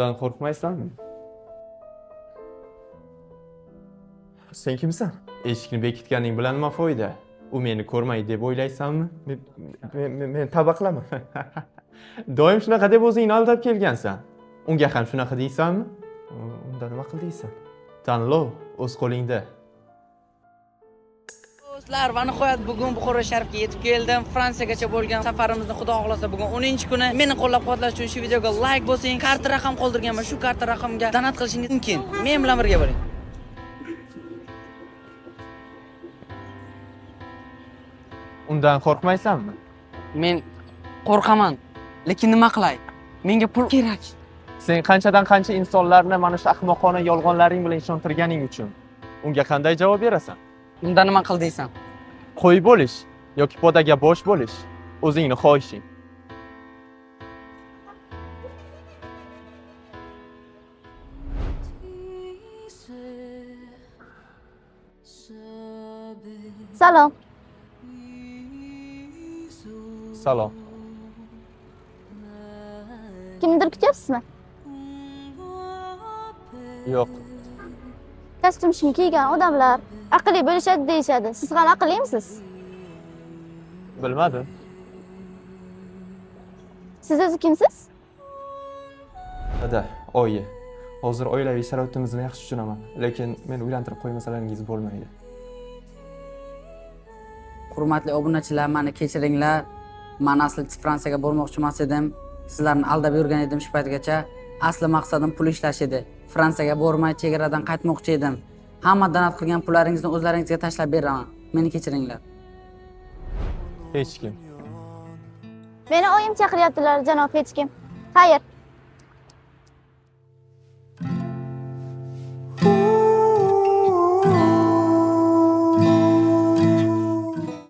Undan qo'rqmaysanmi? Sen kimsan? Eshikni bekitganing bilan nima foyda? U meni ko'rmaydi deb o'ylaysanmi? Men tabaqlaman. Doim shunaqa deb o'zingni aldab kelgansan. Unga ham shunaqa deysanmi? Unda nima qil deysan? Tanlov o'z qo'lingda. Do'stlar, va nihoyat bugun Buxoro sharifga yetib keldim. Fransiyagacha bo'lgan safarimizni Xudo xohlasa bugun 10-kuni. Meni qo'llab-quvvatlash uchun shu videoga like bosing, karta raqam qoldirganman. Shu karta raqamga donat qilishingiz mumkin. Men bilan birga bo'ling. Undan qo'rqmaysanmi? Men qo'rqaman, lekin nima qilay? Menga pul kerak. Sen qanchadan qancha insonlarni mana shu ahmoqona yolg'onlaring bilan ishontirganing uchun unga qanday javob berasan? Unda nima qil deysan? Qo'y bo'lish yoki podaga bosh bo'lish o'zingni xohishing. Salom. Salom. Kimdir kutyapsizmi? Yo'q. Kostyum shim kiygan odamlar aqlli bo'lishadi deyishadi. Siz ham aqllimiz? Bilmadim. Siz o'zi kimsiz? Dada, oyi. Hozir oilaviy sharoitimizni yaxshi tushunaman, lekin men uylantirib qo'ymasalaringiz bo'lmaydi. Hurmatli obunachilar, meni kechiringlar. Men asli Fransiyaga bormoqchi emas edim. Sizlarni aldab yurgan edim shu paytgacha. Asli maqsadim pul ishlash edi. Fransiyaga bormay chegaradan qaytmoqchi edim. Hamma donat qilgan pullaringizni o'zlaringizga tashlab beraman. Meni kechiringlar. Hech kim. Meni oyim chaqiryaptilar, janob hech kim. Xayr.